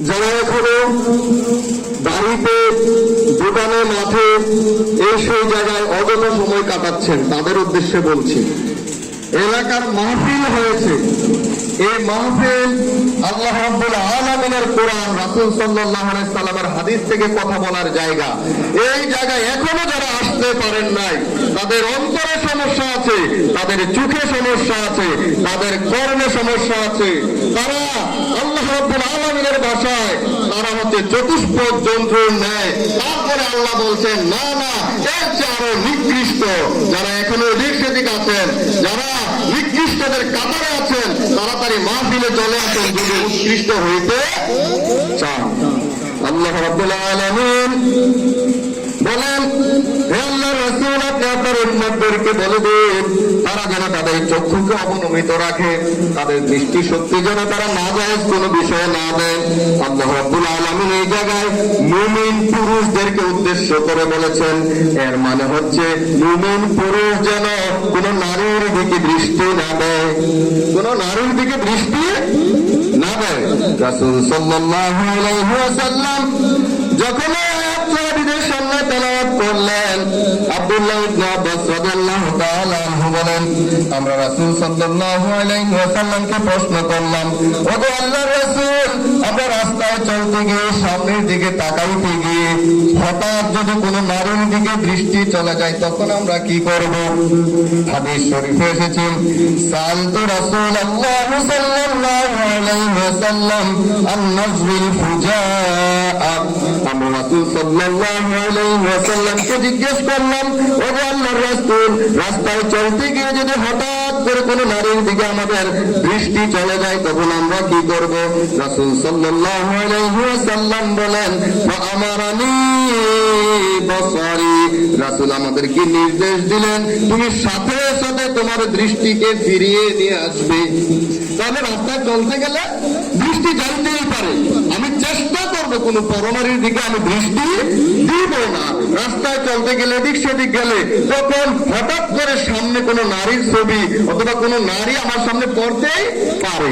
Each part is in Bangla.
যারা এখনো বাড়িতে, দোকানে, মাঠে এই সেই জায়গায় অযথা সময় কাটাচ্ছেন তাদের উদ্দেশ্যে বলছি, এলাকার মাহফিল হয়েছে। এই মাহফিল আল্লাহ রাব্বুল আলামিনের কোরআন, রাসূল সাল্লাল্লাহু আলাইহি সাল্লামের হাদিস থেকে কথা বলার জায়গা। এই জায়গায় এখনো যারা আসতে পারেন নাই, তাদের অন্তরে সমস্যা আছে, তাদের চোখে সমস্যা আছে, তাদের কর্মে সমস্যা আছে, তারা আল্লাহ রাব্বুল আলামিনের ভাষায় তারা হচ্ছে চতুষ্পদ জন্তুর ন্যায়। তারপরে আল্লাহ বলছেন না না, এর চেয়ে আরো নিকৃষ্ট। যারা এখনো এদিক সেদিক আছেন, যারা নিকৃষ্টদের কাতারে আছেন, তাড়াতাড়ি মাহফিলে চলে আসেন যদি উৎকৃষ্ট হইতে চান। আল্লাহ রাব্বুল আলামিন বলেন, হে আল্লাহর রাসূল, আপনি আপনার উম্মতদেরকে বলে দিন তারা যেন তাদের চক্ষুকে অবনমিত রাখে, তাদের দৃষ্টি শক্তি যেন তারা নাজায়েজ কোনো বিষয়ে না দেয়। আল্লাহ রাব্বুল আলামিন এই জায়গায় মুমিন পুরুষদেরকে উদ্দেশ্য করে বলেছেন, এর মানে হচ্ছে মুমিন পুরুষ যেন কোনো নারীর দিকে দৃষ্টি না দেয়, কোনো নারীর দিকে দৃষ্টি না দেয়। রাসূল সাল্লাল্লাহু আলাইহি ওয়াসাল্লাম যখন আয়াতের সামনে তেলাওয়াত করলেন, আব্দুল্লাহ ইবনে আব্বাস রাদিয়াল্লাহু তাআলা আনহু বলেন, আমরা রাসূল সাল্লাল্লাহু আলাইহি ওয়াসাল্লামকে প্রশ্ন করলাম, ওগো আল্লাহর রাসূল, আমরা রাস্তায় চলতে গিয়ে সামনের দিকে তাকাইতে গিয়ে হঠাৎ যদি কোনো নারীর দিকে দৃষ্টি চলে যায় তখন আমরা কি করব? হাদিস শরীফে এসেছে, সালতু রাসূলুল্লাহ সাল্লাল্লাহু আলাইহি ওয়াসাল্লাম আন নাজরিল ফুজাআ। আমরা রাসূল সাল্লাল্লাহু আলাইহি ওয়াসাল্লামকে জিজ্ঞেস করলাম, ওগো আল্লাহর রাসূল, রাস্তায় চলতে গিয়ে যদি হঠাৎ করে কোনো নারীর দিকে আমাদের দৃষ্টি চলে যায় তখন আমরা কি করব? রাসূল সাল্লাল্লাহু আলাইহি ওয়াসাল্লাম বলেন, আমারানি বসারি, রাসূল আমাদেরকে নির্দেশ দিলেন তুমি সাথে সাথে তোমার দৃষ্টিকে ফিরিয়ে নিয়ে আসবে। তাহলে রাস্তায় চলতে গেলে দৃষ্টি যাইতেই পারে, আমি চেষ্টা করব কোনো পরনারীর দিকে আমি দৃষ্টি দিব না। রাস্তায় চলতে গেলে এদিক সেদিক গেলে যখন হঠাৎ করে সামনে কোনো নারীর ছবি অথবা কোনো নারী আমার সামনে পড়তেই পারে,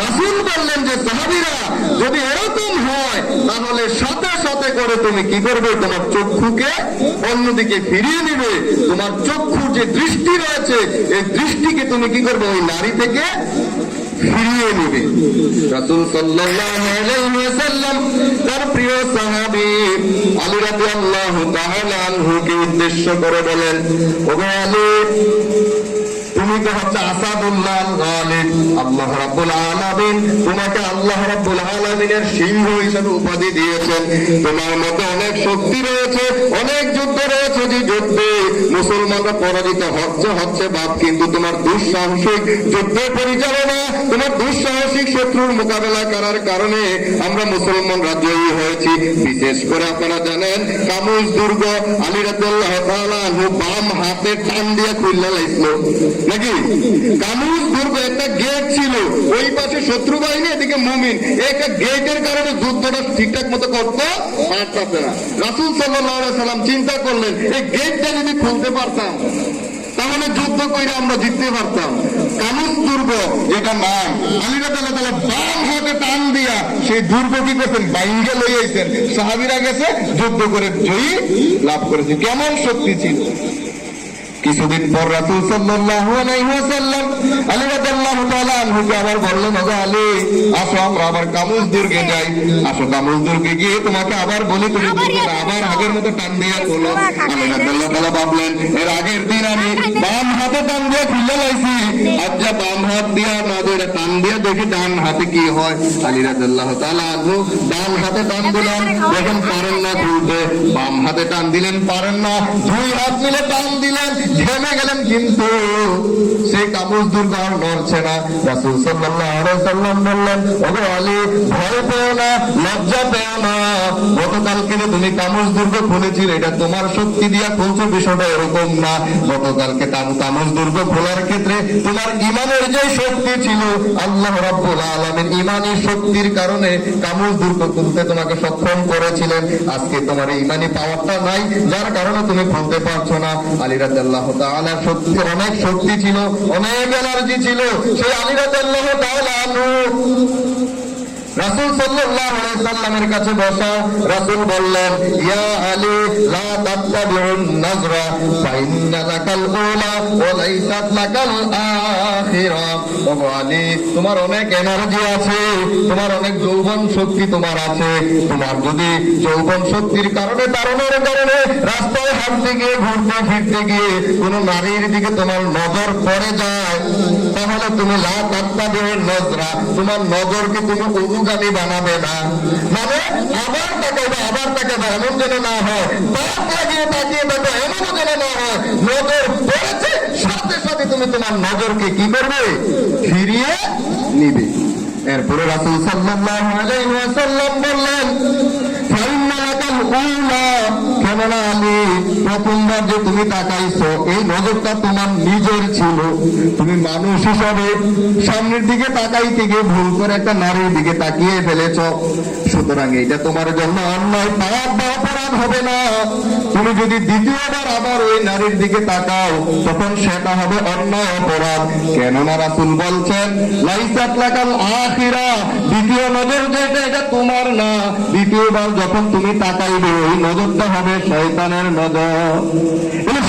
রাসূল বললেন যে সাহাবীরা যদি এরকম হয় তাহলে সাথে সাথে করে তুমি কি করবে? তোমার চক্ষুকে অন্যদিকে ফিরিয়ে নিবে। তোমার চক্ষুর যে দৃষ্টি রয়েছে এই দৃষ্টিকে তুমি কি করবে? ওই নারী থেকে ফিরিয়ে নিবে। রাসূল সাল্লাল্লাহু আলাইহি ওয়াসাল্লাম তার প্রিয় সাহাবী আলী রাদিয়াল্লাহু তাআলা আনহুকে উদ্দেশ্য করে বলেন, ওগো আলী, তুমি তো হচ্ছে আসাদুল্লাহ গালিব, আল্লাহ রাব্বুল আলামিন তোমাকে আল্লাহ রাব্বুল আলামিনের সিংহ হিসেবে উপাধি দিয়েছেন। তোমার মধ্যে অনেক শক্তি রয়েছে, অনেক যুদ্ধ রয়েছে, যে যুদ্ধে মুসলমানরা পরাজিত হচ্ছে বাপ, কিন্তু তোমার দুঃসাহসিক যুদ্ধ পরিচালনা, তোমার দুঃসাহসিক শত্রুর মোকাবেলা করার কারণে আমরা মুসলমানরা জয়ী হয়েছি। বিশেষ করে আপনারা জানেন কামুজ দুর্গ আলী রাদিয়াল্লাহু তাআলা আনহু বাম হাতে টান দিয়ে খুললা লাইছিল নাকি? কামুজ দুর্গ একটা গেট ছিল, ওই পাশে শত্রু বাহিনী, এদিকে মুমিন, একটা গেটের কারণে যুদ্ধটা ঠিকঠাক মতো করতে পারতেছে না। রাসূল সাল্লাল্লাহু আলাইহি সাল্লাম চিন্তা করলেন, এই গেটটা যদি খুলতে পারতাম তাহলে যুদ্ধ করে আমরা জিততে পারতাম। কামুজ দুর্গ যেটা নাম, আলী রাদিয়াল্লাহু তাআলা বাম হাতে টান দিয়া সেই দুর্গ কি করছেন? বাইঙ্গে লইয়া আইছেন, সাহাবীরা গেছে যুদ্ধ করে জয়ী লাভ করেছে। কেমন শক্তি ছিল! কিছুদিন পর রাসূল সাল্লাল্লাহু আলাইহি ওয়াসাল্লাম আলী রাদিয়াল্লাহু তাআলা আনহুকে আবার বললেন, ওগো আলী, আসো আমরা আবার কামুজ দুর্গে যাই। আসো কামুজ দুর্গে গিয়ে তোমাকে আবার বলি, তুমি আবার আগের মতো টান দিয়ে খোলো। আলী রাদিয়াল্লাহু তাআলা ভাবলেন, এর আগের দিন আমি বাম হাতে টান দিয়ে খুলে লাইছি, আচ্ছা বাম হাত দিয়া না ধরে টান দিয়ে দেখি ডান হাতে কি হয়। আলী রাদিয়াল্লাহু তাআলা আনহু ডান হাতে টান দিলেন, দেখেন পারেন না খুলতে। বাম হাতে টান দিলেন, পারেন না। দুই হাত মিলে টান দিলেন, ঘেমে গেলেন, কিন্তু সেই কামুজ দুর্গ আর নড়ছে না। রাসূল সাল্লাল্লাহু আলাইহি সাল্লাম বললেন, ওগো আলী, ভয় পেও না, লজ্জা পেও না। গতকালকে তুমি কামুজ দুর্গ খুলেছিলে, এটা তোমার শক্তি দিয়া খুলছো, বিষয়টা এরকম না। গতকালকে কামুজ দুর্গ খোলার ক্ষেত্রে তোমার ঈমানের যে শক্তি ছিল, আল্লাহ রাব্বুল আলামিন ঈমানী শক্তির কারণে কামুজ দুর্গ খুলতে তোমাকে সক্ষম করেছিলেন। আজকে তোমার ঈমানী পাওয়ারটা নাই, যার কারণে তুমি খুলতে পারছো না। আলী রাদিয়াল্লাহু তাআলা শক্তি, অনেক শক্তি ছিল, অনেক এনার্জি ছিল। সেই আলী রাদিয়াল্লাহু তাআলা আনহু রাসূল সাল্লাল্লাহু আলাইহি সাল্লামের কাছে বসা, রাসূল বললেন, ইয়া আলী লা তাত্তাবিউন নাজরা ফাইন্না লাকাল উলা ওয়া লাইসাত লাকাল আখিরা। ও আলী, তোমার অনেক এনার্জি আছে, তোমার অনেক যৌবন শক্তি তোমার আছে, তোমার যদি যৌবন শক্তির কারণে তারণের কারণে রাস্তায় হাঁটতে গিয়ে ঘুরতে ফিরতে গিয়ে কোন নারীর দিকে তোমার নজর পড়ে যায়, তাহলে তুমি লা তাত্তাবিউন নাজরা, তোমার নজরকে তুমি অনুগামী বানাবে না। মানে আবার তাকাবে আবার তাকাবে, এমন যেন না হয়, তাক লাগিয়ে তাকিয়ে দেখো এমনও যেন না হয়, নজর পড়েছে সাথে সাথে তুমি তোমার নজরকে কি করবে, ফিরিয়ে নিবে। এরপরে রাসূল সাল্লাল্লাহু আলাইহি ওয়াসাল্লাম বললেন, ফাইন্না লাকাল উলা, কেননা আলী প্রথমবার যে তুমি তাকাইছো এই নজরটা তোমার নিজের ছিল, তুমি মানুষ হিসাবে সামনের দিকে তাকাইতে গিয়ে ভুল করে একটা নারীর দিকে তাকিয়ে ফেলেছ, সুতরাং এটা তোমার জন্য অন্যায় পাপ বা অপরাধ হবে না। তুমি যদি দ্বিতীয়বার আবার ওই নারীর দিকে তাকাও তখন সেটা হবে অন্যায় অপরাধ, কেননা রাসূল বলছেন লাইসাত লাকাল আখিরা, দ্বিতীয় নজর যেটা এটা তোমার না, দ্বিতীয়বার যখন তুমি তাকাইবে ওই নজরটা হবে শয়তানের নজর।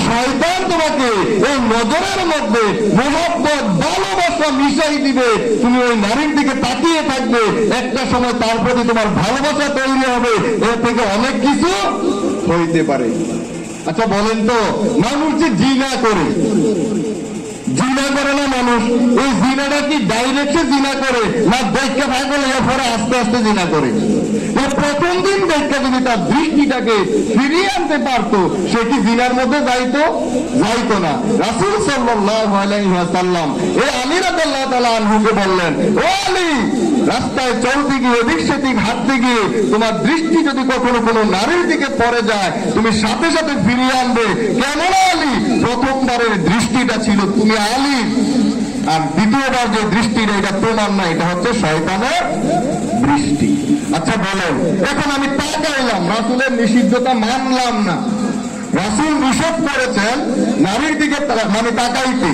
শয়তান তোমাকে এই নজরের মধ্যে মহব্বত ভালোবাসা মিশাই দিবে, তুমি ওই নারীর দিকে তাকিয়ে থাকবে, একটা সময় তার প্রতি তোমার ভালোবাসা তৈরি হবে, এর থেকে অনেক কিছু হইতে পারে। আচ্ছা বলেন তো, মানুষ যে জিনা করে, জিনা করে না মানুষ, এই জিনাটা কি ডাইরেক্ট জিনা করে না দেখা থাকলে এরপরে আস্তে আস্তে জিনা করে? প্রথম দিন দেখা যদি তার দৃষ্টিটাকে ফিরিয়ে আনতে পারতো সে কি জিনার মধ্যে যাইতো? যাইতো না। রাসূল সাল্লাল্লাহু আলাইহি ওয়াসাল্লাম এই আলী রাদিয়াল্লাহু তাআলা আনহুকে বললেন, ও আলী, রাস্তায় চলতে গিয়ে এদিক সেদিক হাঁটতে গিয়ে তোমার দৃষ্টি যদি কখনো কোনো নারীর দিকে পড়ে যায় তুমি সাথে সাথে ফিরিয়ে আনবে। কেমন আলী? প্রথমবারের দৃষ্টিটা ছিল তুমি আলী, আর দ্বিতীয়বার যে দৃষ্টিটা এটা প্রমাণ না, এটা হচ্ছে শয়তানের দৃষ্টি। আচ্ছা বলেন, এখন আমি তাকাইলাম, রাসূলের নিষিদ্ধতা মানলাম না, রাসূল নিষেধ করেছেন নারীর দিকে মানে তাকাইতে,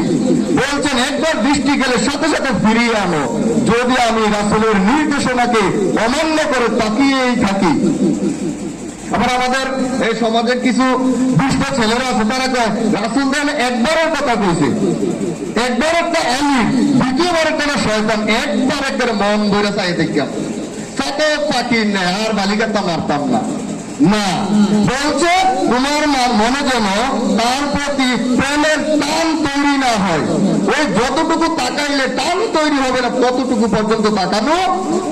বলছেন একবার দৃষ্টি গেলে সাথে সাথে ফিরিয়ে আনো। যদি আমি রাসূলের নির্দেশনাকে অমান্য করে তাকিয়েই থাকি, আবার আমাদের এই সমাজের কিছু দুষ্ট ছেলেরা আছে, তারা কয় রাসূল দেন একবারের কথা কইছে, একবার একটা আলী, দ্বিতীয়বার একটা শয়তান, একবার একবার মন ধরে চাই দেখলাম চাতো পাখির নেই আর বালিকাটা মারতাম না। না, বলছে তোমার মনে যেন তার প্রতি প্রেমের টান তৈরি না হয়, ওই যতটুকু তাকাইলে টান তৈরি হবে না ততটুকু পর্যন্ত তাকানো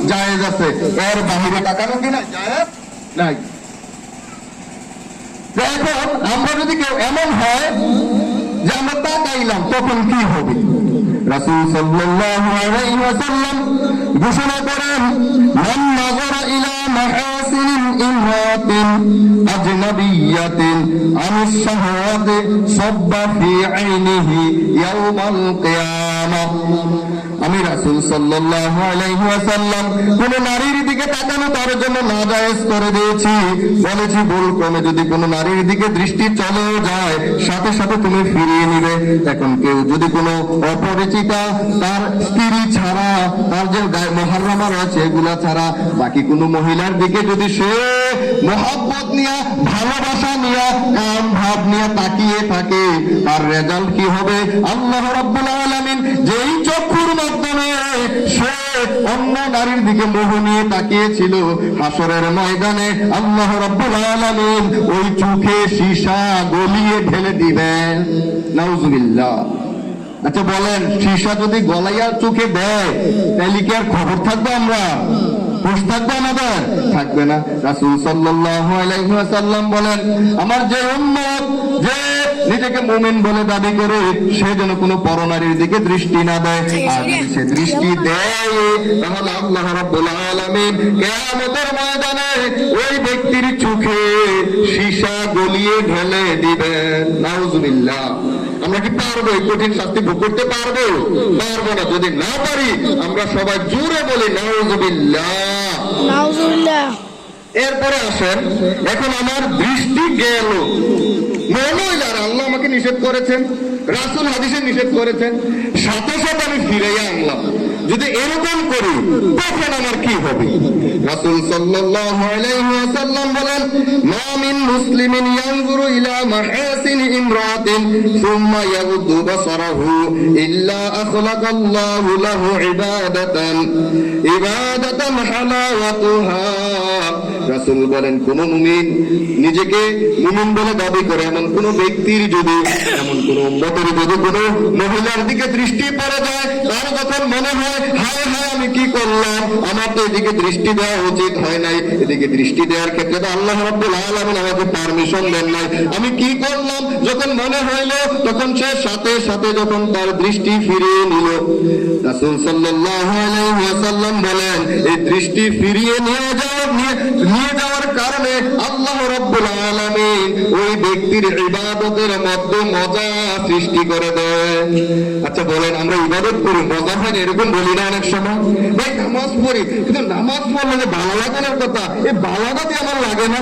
জায়েজ আছে, এর বাহিরে তাকানো কিনা জায়েজ নাই। এখন আমরা যদি কেউ এমন হয় যে আমরা তাকাইলাম তখন কি হবে? রাসূল সাল্লাল্লাহু আলাইহি ওয়াসাল্লাম ঘোষণা করেন, মান নাযারা ইলা মাহাসিনিন ইমরাতিন আজনাবিয়াতিন আনিস শাহাওয়াতি সাব্বা ফি আইনিহি ইয়াউমাল কিয়ামাহ। আমি রাসূল সাল্লাল্লাহু আলাইহি ওয়াসাল্লাম কোন নারীর দিকে তাকানো তার জন্য নাজায়েজ করে দিয়েছি, বলেছি ভুলক্রমে যদি কোন নারীর দিকে দৃষ্টি চলে যায় সাথে সাথে তুমি ফিরিয়ে নিবে। এখন কেউ যদি কোনো অপরিচিতা তার স্ত্রী ছাড়া, তার যে মুহাররামা রয়েছে এগুলা ছাড়া বাকি কোনো মহিলার দিকে যদি সে মহব্বত নিয়ে ভালোবাসা নিয়ে কাম ভাব নিয়ে তাকিয়ে থাকে, তার রেজাল্ট কি হবে? আল্লাহ রাব্বুল আলামিন যেই চক্ষুর মাধ্যমে সে অন্য নারীর দিকে মোহ নিয়ে তাকিয়েছিল, হাসরের ময়দানে আল্লাহ রাব্বুল আলামিন ওই চোখে সীসা গলিয়ে ঢেলে দিবেন। নাউজুবিল্লাহ। আচ্ছা বলেন, সীসা যদি গলাইয়া চোখে দেয় তাহলে কি আর খবর থাকবে? আমরা হোশ থাকবে? আমাদের থাকবে না। রাসূল সাল্লাল্লাহু আলাইহি ওয়াসাল্লাম বলেন, আমার যে উম্মত যে নিজেকে মুমিন বলে দাবি করে সে যেন কোনো পরনারীর দিকে দৃষ্টি না দেয়, আর যদি সে দৃষ্টি দেয় তাহলে আল্লাহ রাব্বুল আলামিন কিয়ামতের ময়দানে ওই ব্যক্তির চোখে সীসা গলিয়ে ঢেলে দিবেন। নাউজুবিল্লাহ। আমরা কি পারবো এই কঠিন শাস্তি ভোগ করতে? পারবো? পারবো না। যদি না পারি আমরা সবাই জোরে বলি নাউজুবিল্লাহ, নাউজুবিল্লাহ। এরপরে আসেন, এখন আমার দৃষ্টি গেল, মনে হইল আর আল্লাহ আমাকে নিষেধ করেছেন, রাসূল হাদিসে নিষেধ করেছেন, সাথে সাথে আমি ফিরাইয়া আনলাম। যদি এরকম করি তখন আমার কি হবে? রাসূল সাল্লাল্লাহু আলাইহি ওয়াসাল্লাম বলেন, মা মিন মুসলিমিন ইয়ানজুরু ইলা মাহাসিনি ইমরাতিন সুম্মা ইয়াগুদ্দু বাসারাহু ইল্লা আখলাকাল্লাহু লাহু ইবাদাতান হালাওয়াতুহা। রাসূল বলেন, কোন মুমিন নিজেকে মুমিন বলে দাবি করে এমন কোন ব্যক্তির যদি, এমন কোন উম্মতের যদি কোন মহিলার দিকে দৃষ্টি পড়ে যায়, তার যখন মনে হয় হায় হায় আমি কি করলাম, আমার তো এদিকে দৃষ্টি দেওয়া উচিত হয় নাই, এদিকে দৃষ্টি দেওয়ার ক্ষেত্রে তো আল্লাহ রাব্বুল আলামিন আমাকে পারমিশন দেন নাই, আমি কি করলাম, যখন মনে হইল তখন সে সাথে সাথে যখন তার দৃষ্টি ফিরিয়ে নিল। রাসূল সাল্লাল্লাহু আলাইহি ওয়াসাল্লাম বলেন, এই দৃষ্টি ফিরিয়ে নিয়ে যাওয়ার কারণে আল্লাহ রাব্বুল আলামিন ওই ব্যক্তির ইবাদতের মধ্যে মজা সৃষ্টি করে দেন। আচ্ছা বলেন, আমরা ইবাদত করি মজা হয় না এরকম বলি না অনেক সময়? ভাই নামাজ পড়ি, কিন্তু নামাজ পড়লে যে ভালো লাগানোর কথা, এই ভালোটা দিয়ে আমার লাগে না।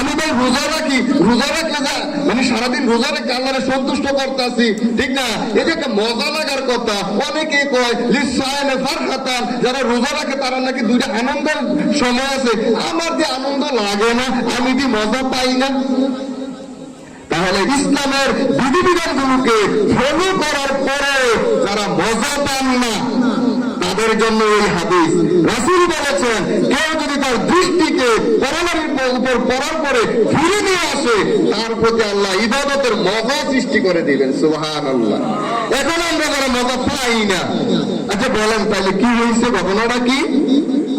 আমি ভাই রোজা রাখি, রোজা রাখলে যা মানে সারাদিন রোজা রেখে আল্লাহরে সন্তুষ্ট করতেছি, ঠিক না? এই যে একটা মজা লাগার কথা, অনেকে কয় লিসাইনে ফারহাতান, যারা রোজা রাখে তারা নাকি দুইটা আনন্দের সময় আছে। আমার যে আনন্দ লাগে না, আমি কি মজা পাই না? তাহলে ইসলামের বিধিবিধানগুলোকে ফলো করার পরে যারা মজা পান না, তাদের জন্য এই হাদিস। রাসূল বলেছেন, কেউ যদি তার দৃষ্টিকে পরমাণুর উপর পড়ার পরে ফিরে নিয়ে আসে, তার প্রতি আল্লাহ ইবাদতের মজা সৃষ্টি করে দিবেন। সুবহানাল্লাহ। এখন আমরা যারা মজা পাই না, আচ্ছা বলেন তাহলে কি হয়েছে, ঘটনাটা কি?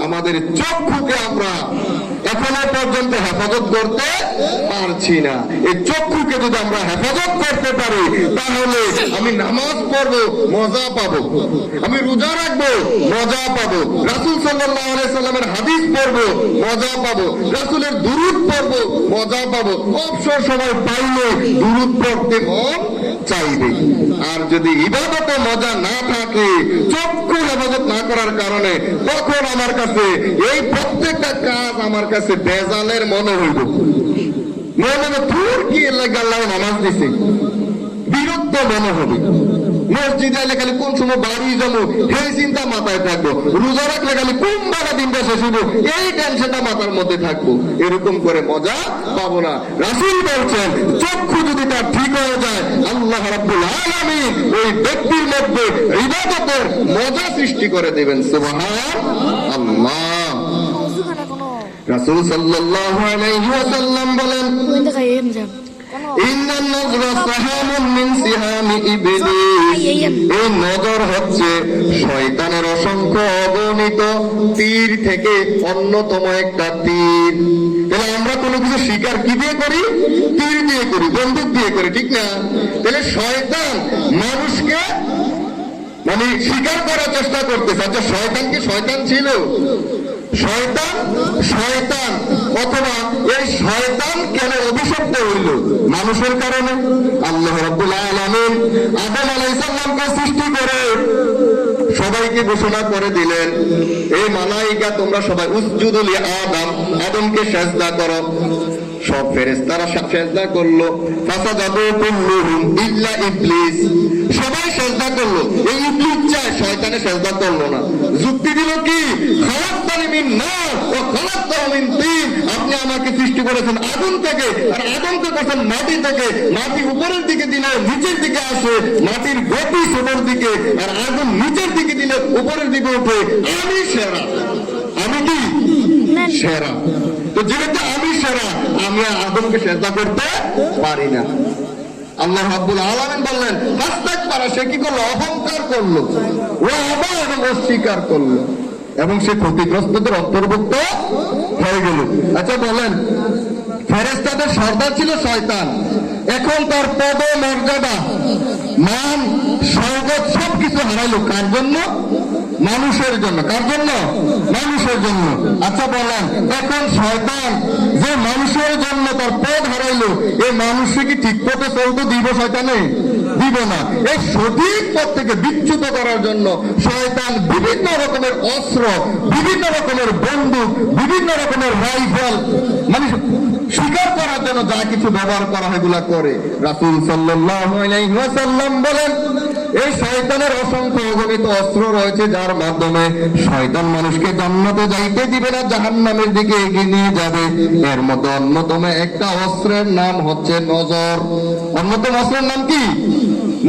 আমাদের চক্ষুকে আমরা এখনো পর্যন্ত হেফাজত করতে পারছি না। এই চক্ষুকে যদি আমরা হেফাজত করতে পারি, তাহলে আমি নামাজ পড়বো, মজা পাবো, আমি রোজা রাখবো, মজা পাবো, রাসূল সাল্লাল্লাহু আলাইহি সাল্লামের হাদিস পড়বো, মজা পাবো, রাসূলের দুরূদ পড়বো, মজা পাবো। অবসর সময় পাইলে দুরূদ পড়তে মন চাইবে। আর যদি ইবাদতে মজা না থাকে, চক্ষু হেফাজত না করার কারণে, তখন আমার কাছে এই প্রত্যেকটা কাজ আমার কাছে বেজালের মনে হইব। মনে হবে তোর কি এলাকা আল্লাহ নামাজ দিছে, বিরক্ত মনে হবে। মসজিদে এলে খালি কোন সময় বাড়ি যাবো এই চিন্তা মাথায় থাকবো, রোজা রাখলে খালি কোন বারা দিনটা শেষ হইব এই টেনশনটা মাথার মধ্যে থাকবো। এরকম করে মজা পাবো না। রাসূল বলছেন, চক্ষু যদি তার ঠিক হয়ে যায়, আল্লাহ রাব্বুল আলামিন ওই ব্যক্তির মধ্যে ইবাদতের মজা সৃষ্টি করে দেবেন। সুবহানাল্লাহ। রাসূল সাল্লাল্লাহু আলাইহি ওয়াসাল্লাম বলেন, ইন্নান নজরা সাহামুন মিন সিহামি ইবলিস। এই নজর হচ্ছে শয়তানের অসংখ্য অগণিত তীর থেকে অন্যতম একটা তীর। তাহলে আমরা কোনো কিছু শিকার কি দিয়ে করি? তীর দিয়ে করি, বন্দুক দিয়ে করি, ঠিক না? তাহলে শয়তান মানুষকে মানে শিকার করার চেষ্টা করতেছে। আচ্ছা শয়তান কি শয়তান ছিল? শয়তান অথবা এই শয়তান কেন অভিশপ্ত হইল? মানুষের কারণে। আল্লাহ রাব্বুল আলামিন আদম আলাইহিস সালামকে সৃষ্টি করে সবাইকে ঘোষণা করে দিলেন, এই মালাইকা তোমরা সবাই উসজুদু লি আদম, আদমকে সিজদা করো। সব ফেরেশতারা সিজদা করলো। ফাসাদাদু কুল্লুহুম ইল্লা ইবলিস, সবাই সিজদা করলো। এই ইবলিস চায়, শয়তানে সিজদা করলো না। যুক্তি দিল কি? খালাকতানি মিন নার ওয়া খালাকতাহু মিন তিন, আপনি আমাকে সৃষ্টি করেছেন আগুন থেকে, আর আদমকে করেছেন মাটি থেকে। মাটি উপরের দিকে দিলে নিচের দিকে আসে, মাটির গতি উপরের দিকে, আর আগুন নিচের দিকে দিলে উপরের দিকে ওঠে। আমি সেরা, আমি কি সেরা? তো যেহেতু আমি সেরা, আমি আদমকে সিজদা করতে পারি না। আল্লাহ রাব্বুল আলামিন বললেন, ফাস্তাকবারা, সে কি করলো? অহংকার করলো। ও আবা, এবং অস্বীকার করলো, এবং সে ক্ষতিগ্রস্তদের অন্তর্ভুক্ত হয়ে গেল। আচ্ছা বলেন, ফেরেশতাদের সর্দার ছিল শয়তান, এখন তার পদ মর্যাদা মান স্বর্গত সবকিছু হারাইলো কার জন্য? মানুষের জন্য। কার জন্য? মানুষের জন্য। আচ্ছা বলেন, এখন শয়তান যে মানুষের জন্য তার পদ হারাইলো, এই মানুষকে কি ঠিক পথে চলতে দিব শয়তানে? দিব না। এই সঠিক পথ থেকে বিচ্যুত করার জন্য শয়তান বিভিন্ন রকমের অস্ত্র, বিভিন্ন রকমের বন্দুক, বিভিন্ন রকমের রাইফেল, মানে শিকার করার জন্য যা কিছু ব্যবহার করা হয় এগুলা করে। রাসূল সাল্লাল্লাহু আলাইহি ওয়াসাল্লাম বলেন, এই শয়তানের অসংখ্য অগণিত অস্ত্র রয়েছে যার মাধ্যমে শয়তান মানুষকে জান্নাতে যাইতে দিবে না, জাহান্নামের দিকে এগিয়ে নিয়ে যাবে। এর মধ্যে অন্যতম একটা অস্ত্রের নাম হচ্ছে নজর। অন্যতম অস্ত্রের নাম কি?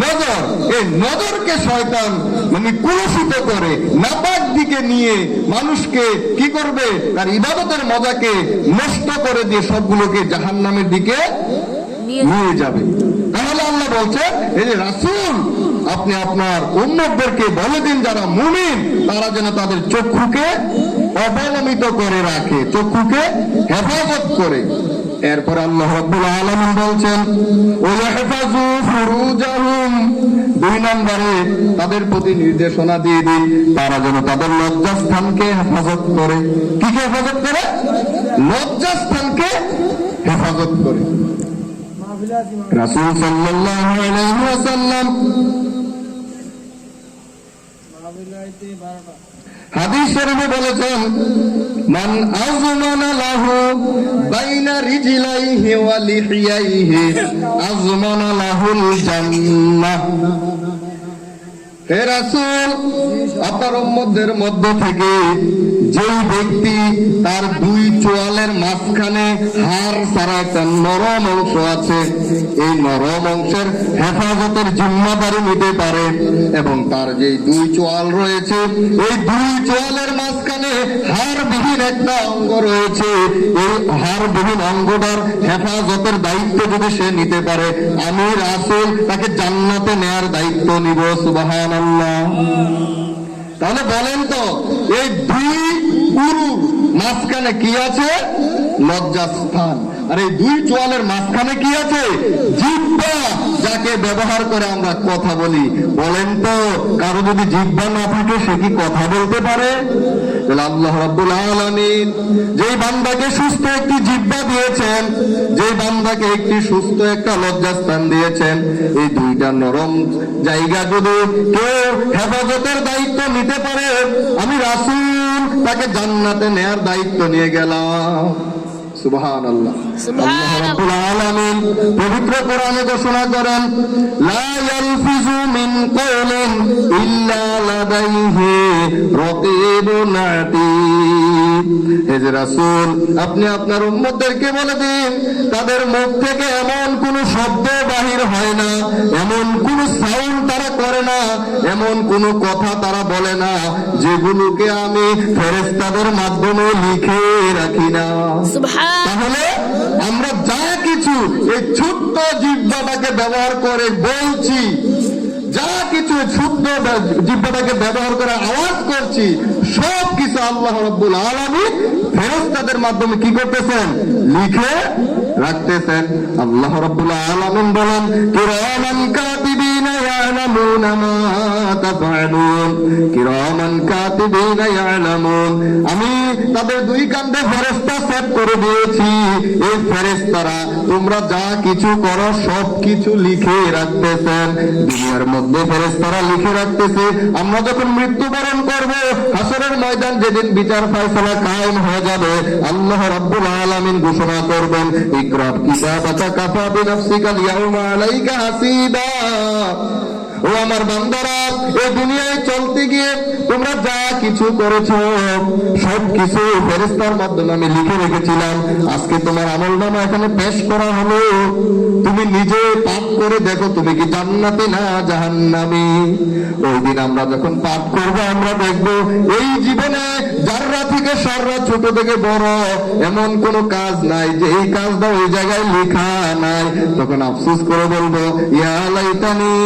নজর। এই নজরকে শয়তান মানে কলুষিত করে নাপাক দিকে নিয়ে মানুষকে কি করবে, তার ইবাদতের মজাকে নষ্ট করে দিয়ে সবগুলোকে জাহান্নামের দিকে নিয়ে যাবে। তাহলে আল্লাহ বলছেন, এই যে রাসূল আপনি আপনার উম্মতদেরকে বলে দিন যারা মুমিন তারা যেন তাদের চক্ষুকে অবলম্বিত করে রাখে, চক্ষুকে হেফাজত করে। এরপর আল্লাহ রাব্বুল আলামিন বলছেন, ওয়াহফাজু ফুরুজাহুম, 2 নম্বরে তাদের প্রতি নির্দেশনা দিয়ে দিন তারা যেন তাদের লজ্জাস্থানকে হেফাজত করে। কি হেফাজত করে? লজ্জাস্থানকে হেফাজত করে। রাসূল সাল্লাল্লাহু আলাইহি ওয়াসাল্লাম হাদিস শরীফে বলেছেন, মান আযমানা লাহু বাইনা রিজলাইহি ওয়া লিহিয়াইহি আযমানা লাহুল জান্নাহ। হে রাসূল, আপনার উম্মতদের মধ্য থেকে যেই ব্যক্তি তার 2 চোয়ালের মাঝখানে হাড় ছাড়া একটা নরম অংশ আছে, এই নরম অংশের হেফাজতের জিম্মাদারি নিতে পারে, এবং তার যে 2 চোয়াল রয়েছে এই 2 চোয়ালের মাঝখানে হাড়বিহীন একটা অঙ্গ রয়েছে, এই হাড়বিহীন অঙ্গটার হেফাজতের দায়িত্ব যদি সে নিতে পারে, আমি রাসূল তাকে জান্নাতে নেয়ার দায়িত্ব নিব। সুবহানাল্লাহ। তাহলে বলেন তো, এই 2 উরুর মাঝখানে কি আছে? লজ্জাস্থান। আর এই 2 চোয়ালের মাঝখানে কি আছে? জিহ্বা, যাকে ব্যবহার করে আমরা কথা বলি। বলেন তো, কারো যদি জিহ্বা না থাকে সে কি কথা বলতে পারে? আল্লাহ রাব্বুল আলামিন যেই বান্দাকে সুস্থ একটি জিহ্বা দিয়েছেন, যেই বান্দাকে একটি সুস্থ একটা লজ্জাস্থান দিয়েছেন, এই 2টা নরম জায়গা যদি কেউ হেফাজতের দায়িত্ব নিতে পারে, আমি রাসূল তাকে জান্নাতে নেয়ার দায়িত্ব নিয়ে গেলাম। সুবহানাল্লাহ। আল্লাহ রাব্বুল আলামিন পবিত্র কোরআনে ঘোষণা করেন, লা ইয়ালফিজু মিন কাওলিন ইল্লা লাদাইহি রাকীবুন আতীদ। হে রাসূল, আপনি আপনার উম্মতদেরকে বলে দিন তাদের মুখ থেকে এমন কোন শব্দ বাহির হয় না, এমন কোন সাউন্ড তারা করে না, এমন কোন কথা তারা বলে না যেগুলোকে আমি ফেরেশতাদের মাধ্যমে লিখে রাখি না। তাহলে আমরা যা কিছু এই ছোট্ট জিহ্বাটাকে ব্যবহার করে বলছি, যা কিছু ছোট্ট জিহ্বাটাকে ব্যবহার করে আওয়াজ করছি, সব কিছু আল্লাহ রাব্বুল আলামিন ফেরেশতাদের মাধ্যমে কি করতেছেন? লিখে রাখতেছেন। আল্লাহ রাব্বুল আলামিন বলেন, কিরামান কাতিবিনা ইয়ালামুনা মা তাফআলুন, কিরামান কাতিবিনা ইয়ালামুন। আমি তাদের 2 কাঁধে ফেরেশতা সেট করে দিয়েছি, এই ফেরেশতারা তোমরা যা কিছু করো সব কিছু লিখে রাখতেছেন। দুনিয়ার মধ্যে ফেরেশতারা লিখে রাখতেছে, আমরা যখন মৃত্যুবরণ করব, হাসরের ময়দান যেদিন বিচার ফয়সালা কায়েম হয়ে যাবে, আল্লাহ রাব্বুল আলামিন ঘোষণা করবেন, ইকরা কিতাবাকা কাফা বিনাফসিকা ইয়াউমা আলাইকা হাসিবা। ও আমার বান্দারা, এই দুনিয়ায় চলতে গিয়ে তোমরা যা কিছু করেছো সব কিছু ফেরেশতার মাধ্যমে আমি লিখে রেখেছিলাম। আজকে তোমার আমলনামা এখানে পেশ করা হলো, তুমি নিজে পাঠ করে দেখো তুমি কি জান্নাতে না জাহান্নামী। ওই দিন আমরা যখন পাঠ করব, আমরা দেখব এই জীবনে জাররা থেকে সাররা, ছোট থেকে বড় এমন কোন কাজ নাই যে এই কাজটা ওই জায়গায় লেখা নাই। তখন আফসোস করে বলবো, ইয়া লাইতানি,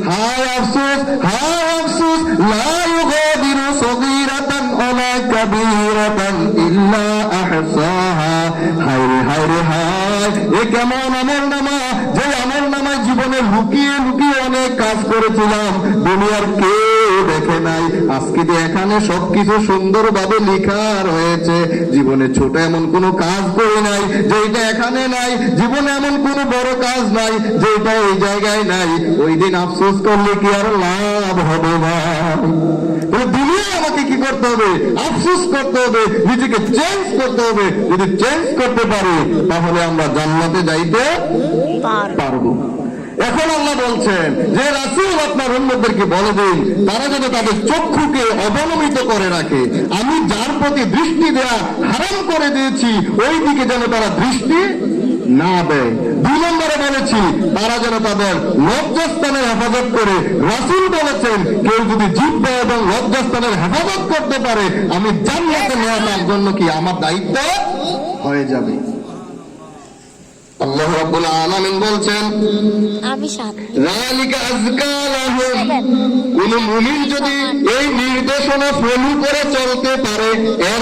হায় আফসোস, হায় আফসোস, লা ইউগাদিরু সগীরাতান ওয়ালা কাবীরাতান ইল্লা আহসাহা। হায় রে হায় রে হায়, এ কেমন আমলনামা, যে আমলনামায় জীবনে লুকিয়ে লুকিয়ে অনেক কাজ করেছিলাম, দুনিয়ার কেউ লেখে নাই, আজকে যে এখানে সবকিছু সুন্দরভাবে লেখা রয়েছে। জীবনে ছোট এমন কোনো কাজ করি নাই যেটা এখানে নাই, জীবনে এমন কোনো বড় কাজ নাই যেটা এই জায়গায় নাই। ওই দিন আফসোস করলে কি আর লাভ হবে না? দুনিয়া আমাকে কি করতে হবে? আফসোস করতে হবে, নিজেকে চেঞ্জ করতে হবে। যদি চেঞ্জ করতে পারি তাহলে আমরা জান্নাতে যাইতে পারবো। এখন আল্লাহ বলছেন যে রাসূল আপনার উম্মতদেরকে বলে দিন তারা যেন তাদের চক্ষুকে অবনমিত করে রাখে। আমি যার প্রতি দৃষ্টি দেয়া হারাম করে দিয়েছি ওই দিকে যেন তারা দৃষ্টি না দেয়। 2 নম্বরে বলেছি তারা যেন তাদের লজ্জাস্থানের হেফাজত করে। রাসূল বলেছেন কেউ যদি জিহ্বা এবং লজ্জাস্থানের হেফাজত করতে পারে আমি জান্নাতে নেওয়া তার জন্য কি আমার দায়িত্ব হয়ে যাবে। আল্লাহ রাব্বুল আলামিন বলছেন যালিকা আযকা লাহুম, কোন মুমিন যদি এই নির্দেশনা ফলো করে চলতে পারে